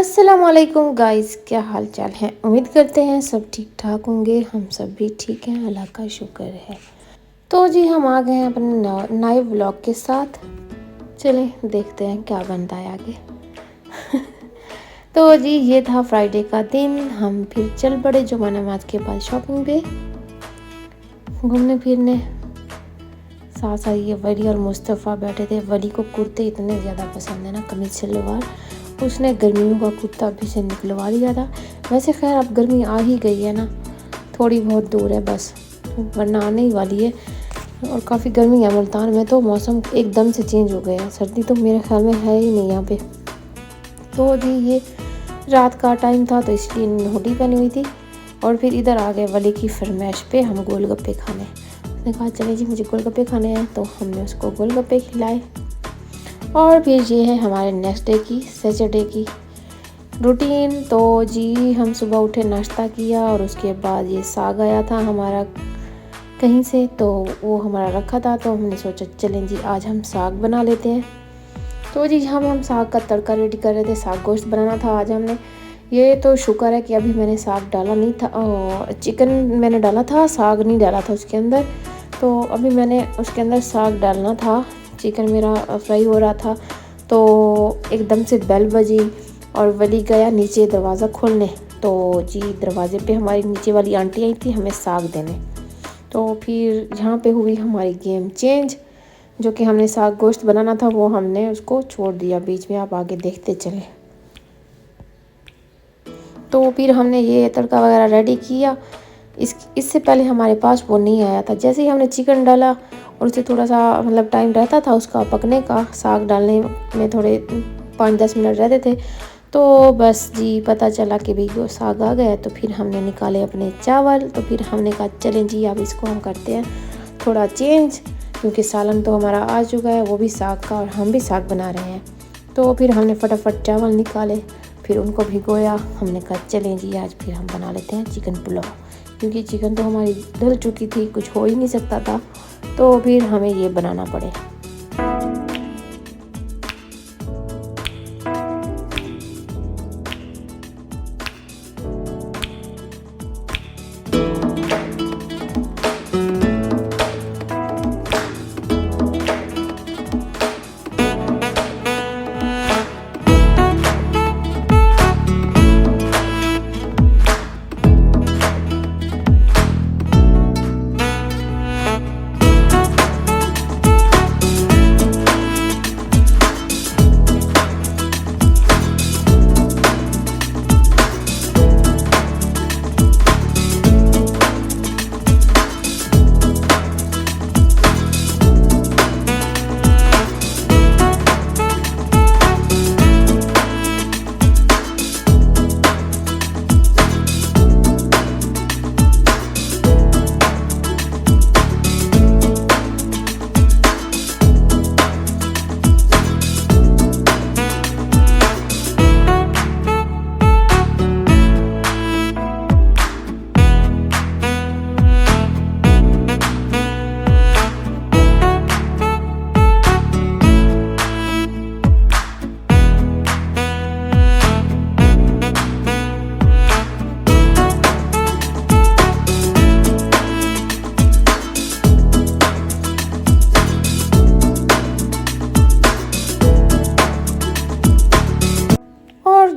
अस्सलामुअलैकुम गाइस, क्या हाल चाल है। उम्मीद करते हैं सब ठीक ठाक होंगे। हम सब भी ठीक हैं, अल्लाह का शुक्र है। तो जी हम आ गए हैं अपने नए व्लॉग के साथ। चलें देखते हैं क्या बनता है आगे। तो जी ये था फ्राइडे का दिन। हम फिर चल पड़े जुमा नमाज के बाद शॉपिंग पे घूमने फिरने। साथ साथ ये वली और मुस्तफ़ा बैठे थे। वली को कुर्ते इतने ज़्यादा पसंद है ना, कमीज सलवार। उसने गर्मियों का कुर्ता भी से निकलवा लिया था। वैसे खैर अब गर्मी आ ही गई है ना, थोड़ी बहुत दूर है बस, वरना आने ही वाली है। और काफ़ी गर्मी है मुल्तान में, तो मौसम एकदम से चेंज हो गया है। सर्दी तो मेरे ख्याल में है ही नहीं यहाँ पे। तो जी ये रात का टाइम था तो इसलिए हुडी पहनी हुई थी। और फिर इधर आ गए वली की फरमाइश पे हम गोलगप्पे खाने। उसने कहा चले जी मुझे गोलगप्पे खाने हैं, तो हमने उसको गोलगप्पे खिलाए। और फिर ये है हमारे नेक्स्ट डे की, सैटरडे की रूटीन। तो जी हम सुबह उठे, नाश्ता किया और उसके बाद ये साग आया था हमारा कहीं से, तो वो हमारा रखा था, तो हमने सोचा चलें जी आज हम साग बना लेते हैं। तो जी यहाँ पे हम साग का तड़का रेडी कर रहे थे। साग गोश्त बनाना था आज हमने। ये तो शुक्र है कि अभी मैंने साग डाला नहीं था, चिकन मैंने डाला था, साग नहीं डाला था उसके अंदर। तो अभी मैंने उसके अंदर साग डालना था। चिकन मेरा फ्राई हो रहा था तो एकदम से बेल बजी और वली गया नीचे दरवाज़ा खोलने। तो जी दरवाज़े पे हमारी नीचे वाली आंटी आई थी हमें साग देने। तो फिर यहाँ पे हुई हमारी गेम चेंज। जो कि हमने साग गोश्त बनाना था वो हमने उसको छोड़ दिया बीच में। आप आगे देखते चले। तो फिर हमने ये तड़का वगैरह रेडी किया। इससे पहले हमारे पास वो नहीं आया था। जैसे ही हमने चिकन डाला और उसे थोड़ा सा मतलब टाइम रहता था उसका पकने का, साग डालने में थोड़े 5-10 मिनट रहते थे, तो बस जी पता चला कि भाई वो साग आ गया। तो फिर हमने निकाले अपने चावल। तो फिर हमने कहा चलें जी अब इसको हम करते हैं थोड़ा चेंज, क्योंकि सालन तो हमारा आ चुका है, वो भी साग का, और हम भी साग बना रहे हैं। तो फिर हमने फटाफट चावल निकाले, फिर उनको भिगोया। हमने कहा चलें जी आज फिर हम बना लेते हैं चिकन पुलाव, क्योंकि चिकन तो हमारी धुल चुकी थी, कुछ हो ही नहीं सकता था। तो फिर हमें ये बनाना पड़े।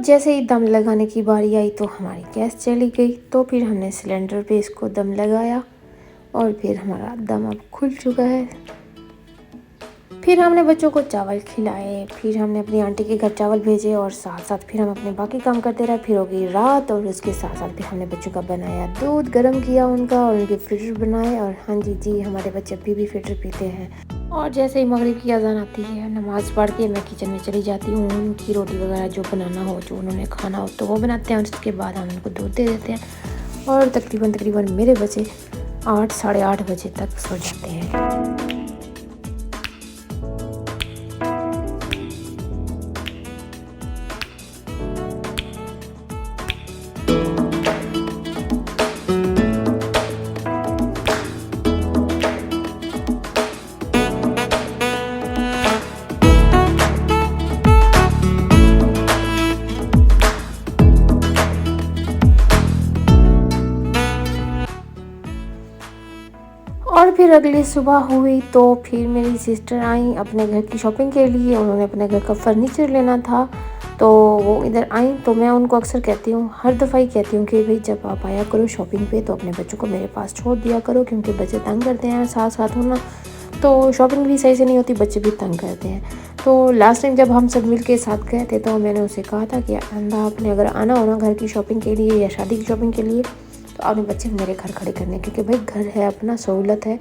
जैसे ही दम लगाने की बारी आई तो हमारी गैस चली गई। तो फिर हमने सिलेंडर पे इसको दम लगाया और फिर हमारा दम अब खुल चुका है। फिर हमने बच्चों को चावल खिलाए, फिर हमने अपनी आंटी के घर चावल भेजे और साथ साथ फिर हम अपने बाकी काम करते रहे। फिर हो गई रात और उसके साथ साथ फिर हमने बच्चों का बनाया दूध गर्म किया उनका, और उनके फिल्टर बनाए। और हाँ जी हमारे बच्चे अभी भी फिल्टर पीते हैं। और जैसे ही मगरिब की अज़ान आती है, नमाज़ पढ़ के मैं किचन में चली जाती हूँ। उनकी रोटी वगैरह जो बनाना हो, जो उन्होंने खाना हो तो वो बनाते हैं, और उसके बाद हम उनको दूध दे देते हैं। और तकरीबन मेरे बच्चे 8 साढ़े 8 बजे तक सो जाते हैं। फिर अगली सुबह हुई तो फिर मेरी सिस्टर आई अपने घर की शॉपिंग के लिए। उन्होंने अपने घर का फर्नीचर लेना था तो वो इधर आई। तो मैं उनको अक्सर कहती हूँ, हर दफ़ा ही कहती हूँ कि भाई जब आप आया करो शॉपिंग पे तो अपने बच्चों को मेरे पास छोड़ दिया करो, क्योंकि बच्चे तंग करते हैं साथ साथ होना, तो शॉपिंग भी सही से नहीं होती, बच्चे भी तंग करते हैं। तो लास्ट टाइम जब हम सब मिल के साथ गए थे तो मैंने उसे कहा था कि आंदा आपने अगर आना हो ना घर की शॉपिंग के लिए या शादी की शॉपिंग के लिए तो आपने बच्चे मेरे घर खड़े करने, क्योंकि भाई घर है अपना, सहूलत है,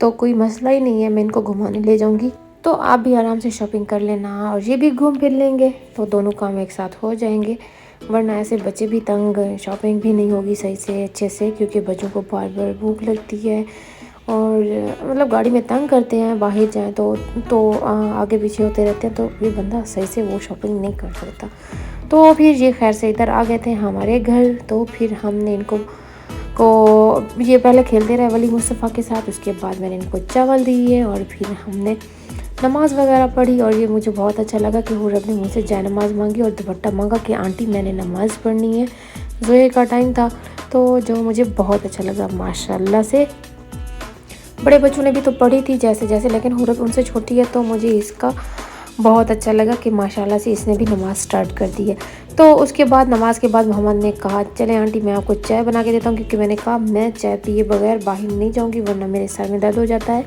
तो कोई मसला ही नहीं है, मैं इनको घुमाने ले जाऊंगी, तो आप भी आराम से शॉपिंग कर लेना और ये भी घूम फिर लेंगे, तो दोनों काम एक साथ हो जाएंगे। वरना ऐसे बच्चे भी तंग, शॉपिंग भी नहीं होगी सही से अच्छे से, क्योंकि बच्चों को बार बार भूख लगती है और मतलब गाड़ी में तंग करते हैं, बाहर जाएं तो आगे पीछे होते रहते हैं, तो ये बंदा सही से वो शॉपिंग नहीं कर सकता। तो फिर ये खैर से इधर आ गए थे हमारे घर। तो फिर हमने इनको ये पहले खेलते रहे वली मुस्तफ़ा के साथ, उसके बाद मैंने इनको चावल दिए और फिर हमने नमाज़ वगैरह पढ़ी। और ये मुझे बहुत अच्छा लगा कि हुरब ने मुझसे जाए नमाज़ मांगी और दुपट्टा मांगा कि आंटी मैंने नमाज़ पढ़नी है, ज़ोहर का टाइम था, तो जो मुझे बहुत अच्छा लगा माशाल्लाह से। बड़े बच्चों ने भी तो पढ़ी थी जैसे जैसे, लेकिन हुरब उनसे छोटी है तो मुझे इसका बहुत अच्छा लगा कि माशाल्लाह से इसने भी नमाज़ स्टार्ट कर दी है। तो उसके बाद नमाज के बाद मोहम्मद ने कहा चले आंटी मैं आपको चाय बना के देता हूँ, क्योंकि मैंने कहा मैं चाय पिए बगैर बाहर नहीं जाऊँगी वरना मेरे सर में दर्द हो जाता है।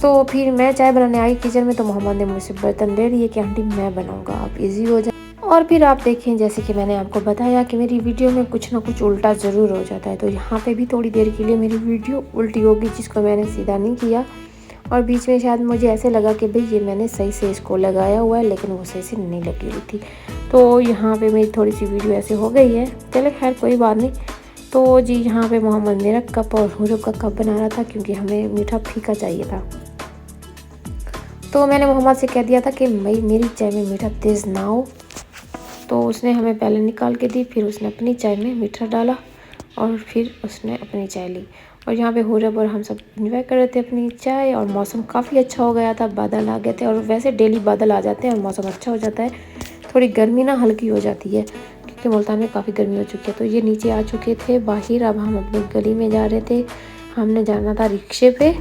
तो फिर मैं चाय बनाने आई किचन में, तो मोहम्मद ने मुझसे बर्तन ले लिए कि आंटी मैं बनाऊँगा, आप ईजी हो जाए। और फिर आप देखें जैसे कि मैंने आपको बताया कि मेरी वीडियो में कुछ ना कुछ उल्टा ज़रूर हो जाता है, तो यहाँ पे भी थोड़ी देर के लिए मेरी वीडियो उल्टी होगी, जिसको मैंने सीधा नहीं किया। और बीच में शायद मुझे ऐसे लगा कि भाई ये मैंने सही से इसको लगाया हुआ है, लेकिन वो सही से नहीं लगी हुई थी, तो यहाँ पे मेरी थोड़ी सी वीडियो ऐसे हो गई है। चले खैर कोई बात नहीं। तो जी यहाँ पे मोहम्मद मेरा कप और हुरब का कप बना रहा था, क्योंकि हमें मीठा फीका चाहिए था। तो मैंने मोहम्मद से कह दिया था कि भाई मेरी चाय में मीठा तेज़ ना हो, तो उसने हमें पहले निकाल के दी, फिर उसने अपनी चाय में मीठा डाला और फिर उसने अपनी चाय ली। और यहाँ पे हुरब और हम सब इंजॉय कर रहे थे अपनी चाय, और मौसम काफ़ी अच्छा हो गया था, बादल आ गए थे, और वैसे डेली बादल आ जाते हैं और मौसम अच्छा हो जाता है, थोड़ी गर्मी ना हल्की हो जाती है, क्योंकि मुल्तान में काफ़ी गर्मी हो चुकी है। तो ये नीचे आ चुके थे बाहर, अब हम अपनी गली में जा रहे थे, हमने जाना था रिक्शे पे।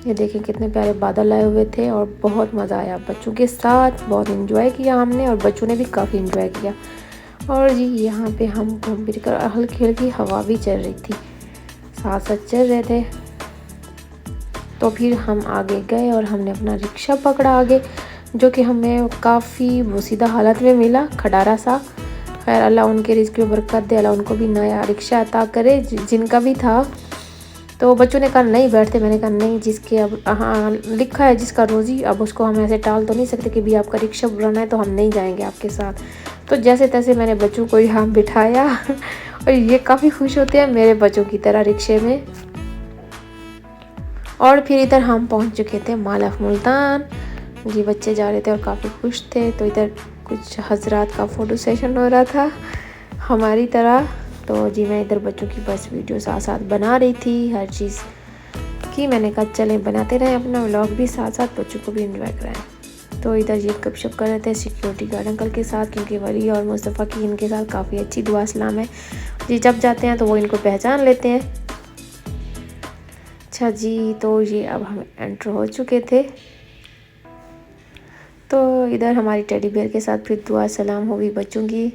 ये देखें कितने प्यारे बादल आए हुए थे और बहुत मज़ा आया बच्चों के साथ, बहुत इंजॉय किया हमने और बच्चों ने भी काफ़ी इंजॉय किया। और जी यहाँ पे हम घूम फिर कर हल्की हल्की हवा भी चल रही थी, साथ साथ चल रहे थे। तो फिर हम आगे गए और हमने अपना रिक्शा पकड़ा आगे, जो कि हमें काफ़ी बोसीदा हालत में मिला, खटारा सा। खैर अल्लाह उनके रिज़्क़ में बरकत दे, अल्लाह उनको भी नया रिक्शा अता करे जिनका भी था। तो बच्चों ने कहा नहीं बैठते, मैंने कहा नहीं, जिसके अब हाँ लिखा है जिसका रोज़ी, अब उसको हम ऐसे टाल तो नहीं सकते कि भी आपका रिक्शा बुलाना है तो हम नहीं जाएंगे आपके साथ। तो जैसे तैसे मैंने बच्चों को यहाँ बिठाया और ये काफ़ी खुश होते हैं मेरे बच्चों की तरह रिक्शे में। और फिर इधर हम पहुँच चुके थे मॉल ऑफ मुल्तान जी, बच्चे जा रहे थे और काफ़ी खुश थे। तो इधर कुछ हजरात का फ़ोटो सेशन हो रहा था हमारी तरह। तो जी मैं इधर बच्चों की बस वीडियो साथ साथ बना रही थी, हर चीज़ की मैंने कहा चलें बनाते रहें अपना व्लॉग भी, साथ साथ बच्चों को भी एंजॉय कराएं। तो इधर ये गपशप कर रहे थे सिक्योरिटी गार्ड अंकल के साथ, क्योंकि वली और मुस्तफ़ा की इनके साथ काफ़ी अच्छी दुआ सलाम है जी, जब जाते हैं तो वो इनको पहचान लेते हैं। अच्छा जी, तो ये अब हम एंटर हो चुके थे। तो इधर हमारी टेडी बेयर के साथ फिर दुआ सलाम होगी बच्चों की।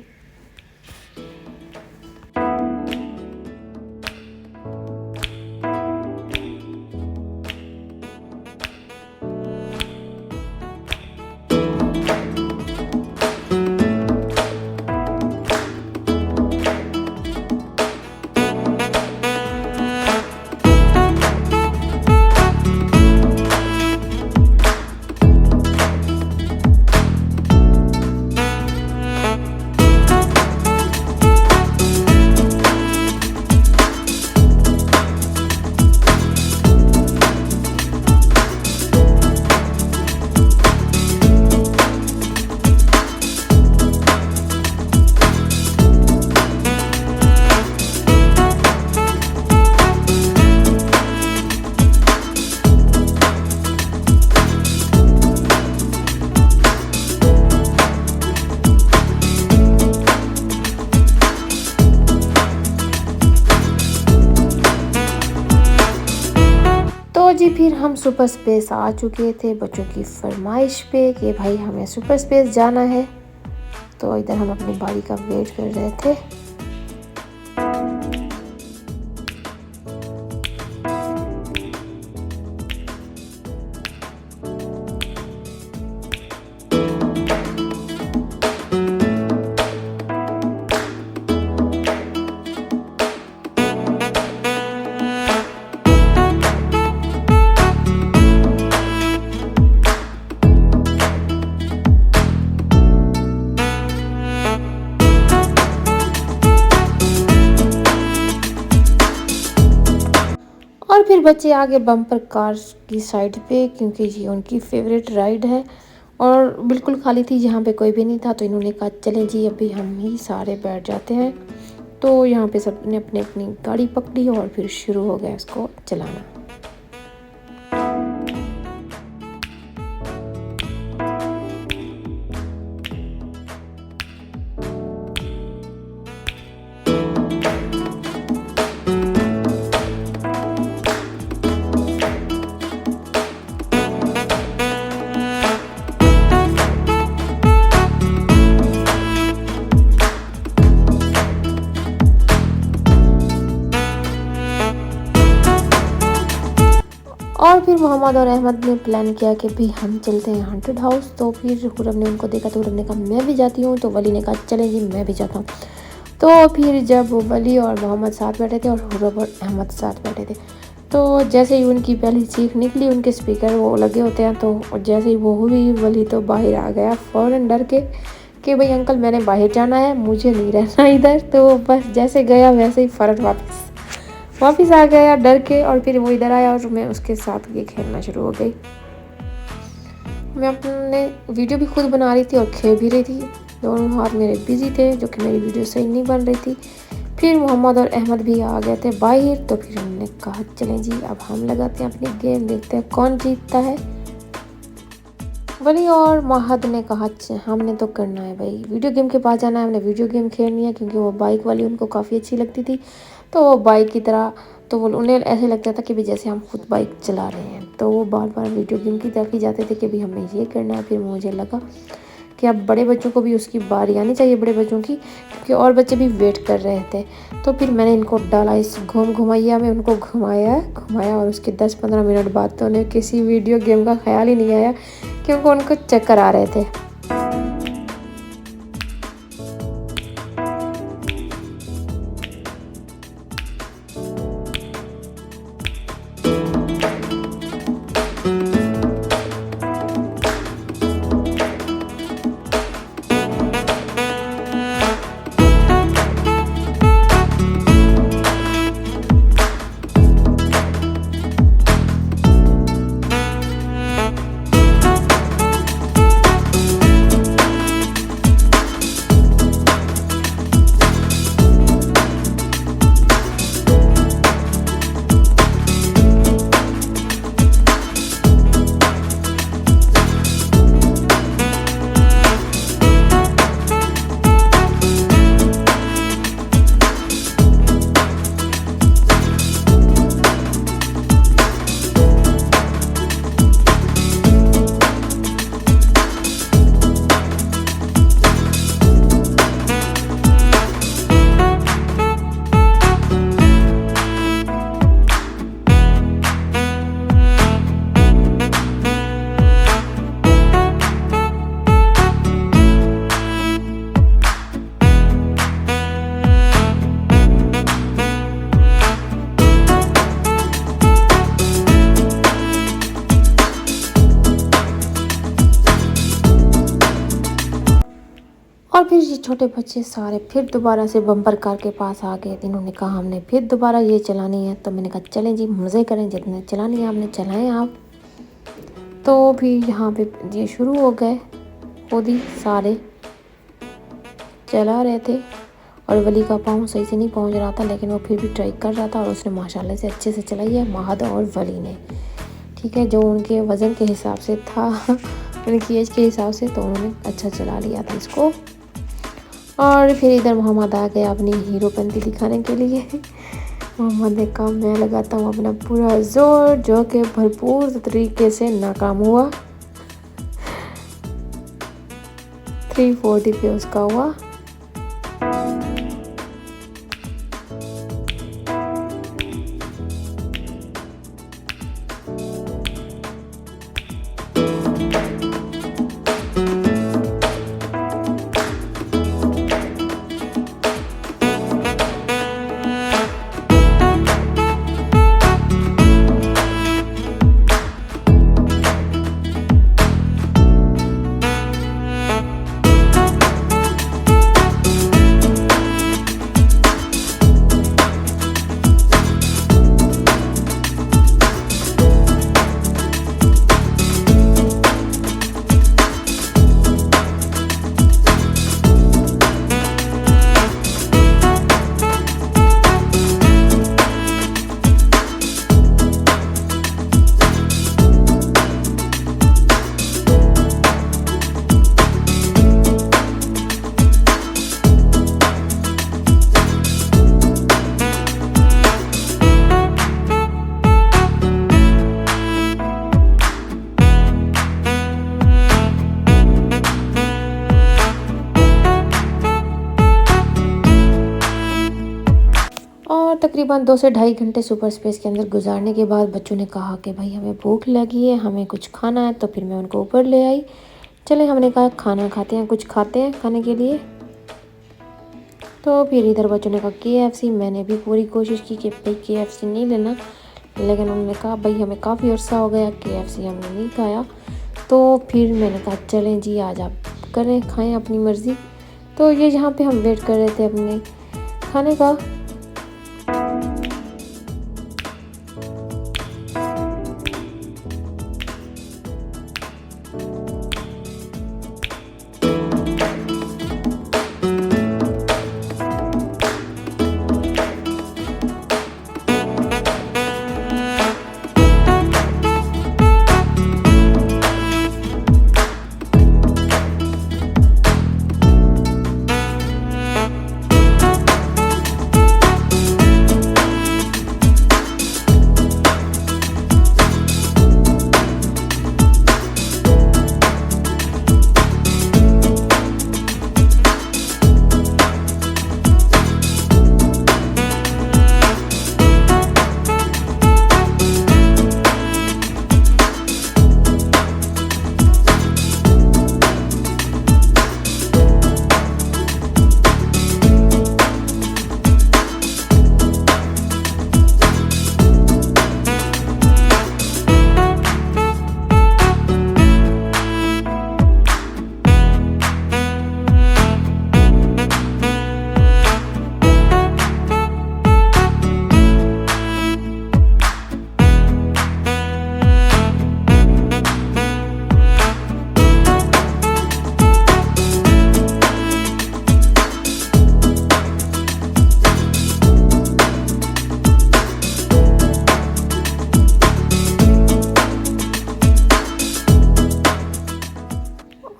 जी फिर हम सुपर स्पेस आ चुके थे बच्चों की फरमाइश पे कि भाई हमें सुपर स्पेस जाना है। तो इधर हम अपनी बारी का वेट कर रहे थे। और फिर बच्चे आगे बम्पर कार की साइड पे, क्योंकि ये उनकी फेवरेट राइड है और बिल्कुल खाली थी, यहाँ पे कोई भी नहीं था। तो इन्होंने कहा चलें जी अभी हम ही सारे बैठ जाते हैं। तो यहाँ पे सबने अपनी अपनी गाड़ी पकड़ी और फिर शुरू हो गया इसको चलाना। और फिर मोहम्मद और अहमद ने प्लान किया कि भाई हम चलते हैं हॉन्टेड हाउस। तो फिर हुरम ने उनको देखा तो हुरम ने कहा मैं भी जाती हूँ। तो वली ने कहा चलें जी मैं भी जाता हूँ। तो फिर जब वली और मोहम्मद साथ बैठे थे और हुरम और अहमद साथ बैठे थे, तो जैसे ही उनकी पहली चीख निकली, उनके स्पीकर वो लगे होते हैं, तो जैसे ही वो हुई वली तो बाहर आ गया फ़ौरन डर के कि भाई अंकल मैंने बाहर जाना है, मुझे नहीं रहना इधर। तो बस जैसे गया वैसे ही फ़ौरन वापस आ गया डर के। और फिर वो इधर आया और मैं उसके साथ ये खेलना शुरू हो गई। मैं अपने वीडियो भी खुद बना रही थी और खेल भी रही थी। दोनों हाथ मेरे बिजी थे, जो कि मेरी वीडियो सही नहीं बन रही थी। फिर मोहम्मद और अहमद भी आ गए थे बाहर। तो फिर उन्होंने कहा चलें जी अब हम लगाते हैं अपनी गेम, देखते हैं कौन जीतता है। वली और महद ने कहा हमने तो करना है भाई, वीडियो गेम के पास जाना है, हमने वीडियो गेम खेलनी है। क्योंकि वो बाइक वाली उनको काफ़ी अच्छी लगती थी। तो वो बाइक की तरह, तो वो उन्हें ऐसे लगता था कि भी जैसे हम खुद बाइक चला रहे हैं। तो वो बार बार वीडियो गेम की तरफ ही जाते थे कि भी हमें ये करना है। फिर मुझे लगा कि अब बड़े बच्चों को भी उसकी बारी आनी चाहिए, बड़े बच्चों की, क्योंकि और बच्चे भी वेट कर रहे थे। तो फिर मैंने इनको डाला इस घुमाइया में, उनको घुमाया और उसके 10-15 मिनट बाद तो उन्हें किसी वीडियो गेम का ख्याल ही नहीं आया, क्योंकि उनको चक्कर आ रहे थे। और फिर ये छोटे बच्चे सारे फिर दोबारा से बम्पर कार के पास आ गए। इन्होंने कहा हमने फिर दोबारा ये चलानी है। तो मैंने कहा चलें जी मज़े करें, जितने चलानी है आपने चलाएं आप। तो भी यहाँ पे ये शुरू हो गए, खुद ही सारे चला रहे थे। और वली का पाँव सही से नहीं पहुँच रहा था, लेकिन वो फिर भी ट्राई कर रहा था और उसने माशाल्लाह से अच्छे से चलाई है, महद और वली ने। ठीक है, जो उनके वज़न के हिसाब से था उनकी एज के हिसाब से, तो उन्होंने अच्छा चला लिया था इसको। और फिर इधर मोहम्मद आ गया अपनी हीरोपंती दिखाने के लिए। मोहम्मद ने कहा मैं लगाता हूँ अपना पूरा जोर, जो कि भरपूर तरीके से नाकाम हुआ। 340 पे उसका हुआ। और तकरीबन 2 से ढाई घंटे सुपर स्पेस के अंदर गुजारने के बाद बच्चों ने कहा कि भाई हमें भूख लगी है, हमें कुछ खाना है। तो फिर मैं उनको ऊपर ले आई। चले, हमने कहा खाना खाते हैं, कुछ खाते हैं खाने के लिए। तो फिर इधर बच्चों ने कहा KFC। मैंने भी पूरी कोशिश की कि भाई KFC नहीं लेना, लेकिन उन्होंने कहा भाई हमें काफ़ी अर्सा हो गया KFC हमने नहीं खाया। तो फिर मैंने कहा चलें जी, आज आप करें, खाएं अपनी मर्ज़ी। तो ये यहाँ पे हम वेट कर रहे थे अपने खाने का।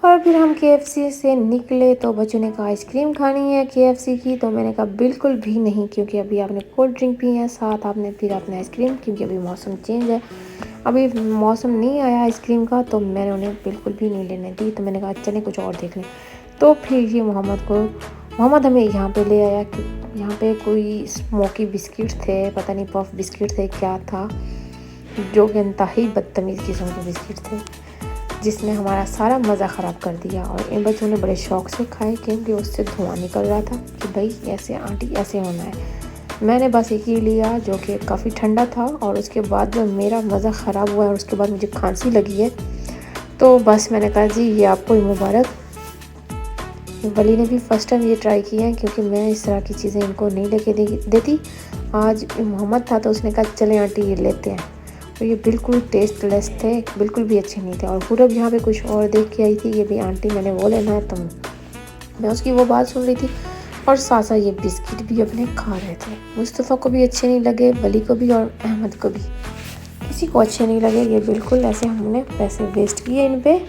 और फिर हम KFC से निकले तो बच्चों ने कहा आइसक्रीम खानी है KFC की। तो मैंने कहा बिल्कुल भी नहीं, क्योंकि अभी आपने कोल्ड ड्रिंक पी है, साथ आपने फिर आपने आइसक्रीम, क्योंकि अभी मौसम चेंज है, अभी मौसम नहीं आया आइसक्रीम का। तो मैंने उन्हें बिल्कुल भी नहीं लेने दी। तो मैंने कहा चलें कुछ और देख लें। तो फिर ये मोहम्मद हमें यहाँ पे ले आया कि यहाँ पे कोई स्मोकी बिस्किट थे, पता नहीं पफ बिस्किट थे क्या था, जो कि इंतहाई बदतमीज़ किस्म के बिस्किट थे, जिसने हमारा सारा मज़ा ख़राब कर दिया। और इन बच्चों ने बड़े शौक़ से खाए, क्योंकि उससे धुआं निकल रहा था कि भाई ऐसे आंटी ऐसे होना है। मैंने बस एक ही लिया जो कि काफ़ी ठंडा था, और उसके बाद में मेरा मज़ा ख़राब हुआ और उसके बाद मुझे खांसी लगी है। तो बस मैंने कहा जी ये आपको ही मुबारक। वली ने भी फ़र्स्ट टाइम ये ट्राई किया है, क्योंकि मैं इस तरह की चीज़ें इनको नहीं लेके देती। आज मोहम्मद था तो उसने कहा चलें आंटी ये लेते हैं। तो ये बिल्कुल टेस्टलेस थे, बिल्कुल भी अच्छे नहीं थे। और पूरब यहाँ पे कुछ और देख के आई थी, ये भी आंटी मैंने वो लेना है। तो मैं उसकी वो बात सुन रही थी, और साथ साथ ये बिस्किट भी अपने खा रहे थे। मुस्तफ़ा को भी अच्छे नहीं लगे, वली को भी और अहमद को भी, किसी को अच्छे नहीं लगे। ये बिल्कुल ऐसे हमने पैसे वेस्ट किए इन पे।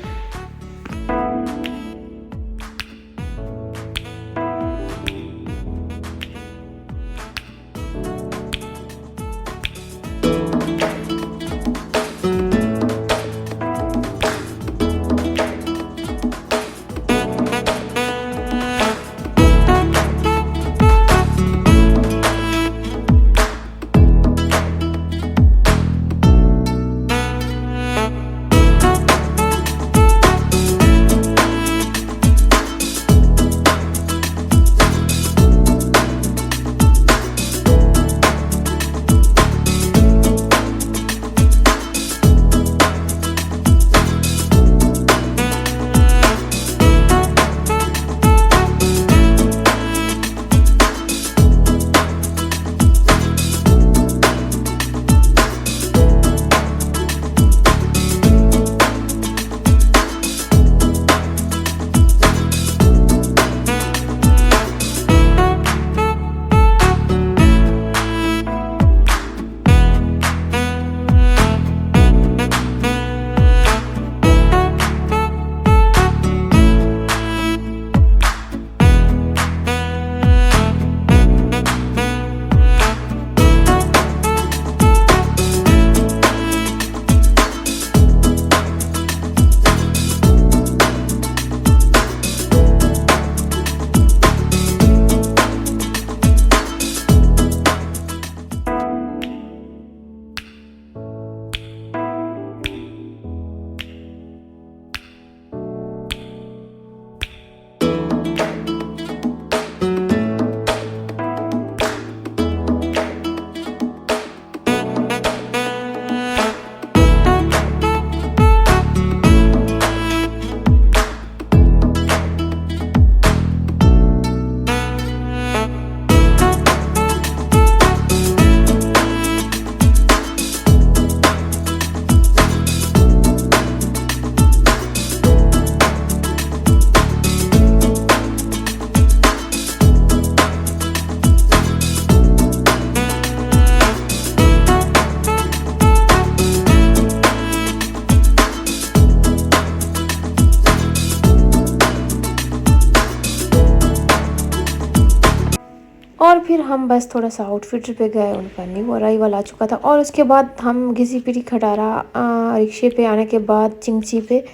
और फिर हम बस थोड़ा सा आउटफिट पे गए, उनका न्यू अराइवल आ चुका था। और उसके बाद हम घिसी पिटी खटारा रिक्शे पे आने के बाद चिंची पे,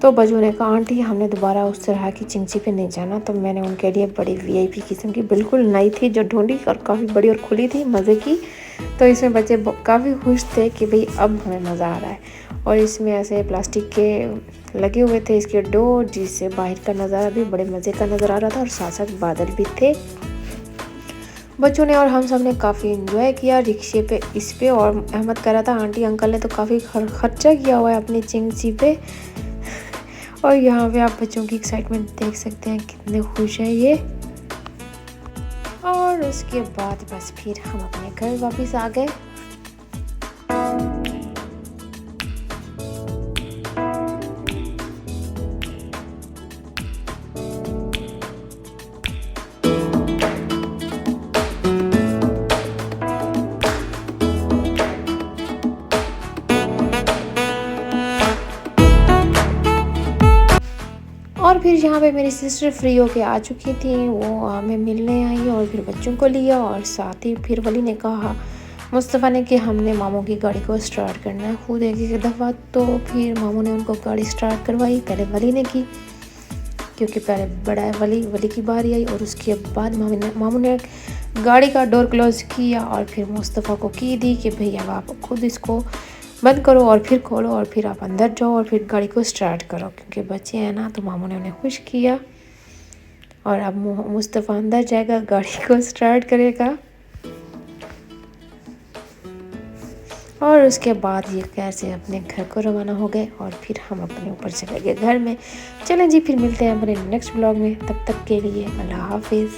तो बजू ने कहा आंटी हमने दोबारा उस तरह की चिंची पे नहीं जाना। तो मैंने उनके लिए बड़ी वीआईपी किस्म की बिल्कुल नई थी जो ढूंढी, और काफ़ी बड़ी और खुली थी मज़े की। तो इसमें बच्चे काफ़ी खुश थे कि भाई अब हमें मज़ा आ रहा है। और इसमें ऐसे प्लास्टिक के लगे हुए थे इसके डोर, जिससे बाहर का नज़ारा भी बड़े मज़े का नज़र आ रहा था, और साथ साथ बादल भी थे। बच्चों ने और हम सब ने काफ़ी इन्जॉय किया रिक्शे पे इस पे। और अहमद कह रहा था आंटी अंकल ने तो काफ़ी खर्चा किया हुआ है अपनी चिंची पे। और यहाँ पे आप बच्चों की एक्साइटमेंट देख सकते हैं, कितने खुश हैं ये। और उसके बाद बस फिर हम अपने घर वापस आ गए। और फिर यहाँ पे मेरी सिस्टर फ्री होके आ चुकी थी, वो हमें मिलने आई और फिर बच्चों को लिया। और साथ ही फिर वली ने कहा मुस्तफ़ा ने कि हमने मामू की गाड़ी को स्टार्ट करना है खुद एक दफ़ा। तो फिर मामू ने उनको गाड़ी स्टार्ट करवाई, पहले वली ने की क्योंकि पहले बड़ा है वली की बारी आई। और उसके बाद मामू ने गाड़ी का डोर क्लोज़ किया और फिर मुस्तफ़ा को की दी कि भाई अब आप खुद इसको बंद करो और फिर खोलो और फिर आप अंदर जाओ और फिर गाड़ी को स्टार्ट करो, क्योंकि बच्चे हैं ना। तो मामू ने उन्हें खुश किया और अब मुस्तफ़ा अंदर जाएगा, गाड़ी को स्टार्ट करेगा। और उसके बाद ये कैसे अपने घर को रवाना हो गए और फिर हम अपने ऊपर चले गए घर में। चलें जी, फिर मिलते हैं अपने नेक्स्ट ब्लॉग में, तब तक के लिए अल्लाह हाफिज़।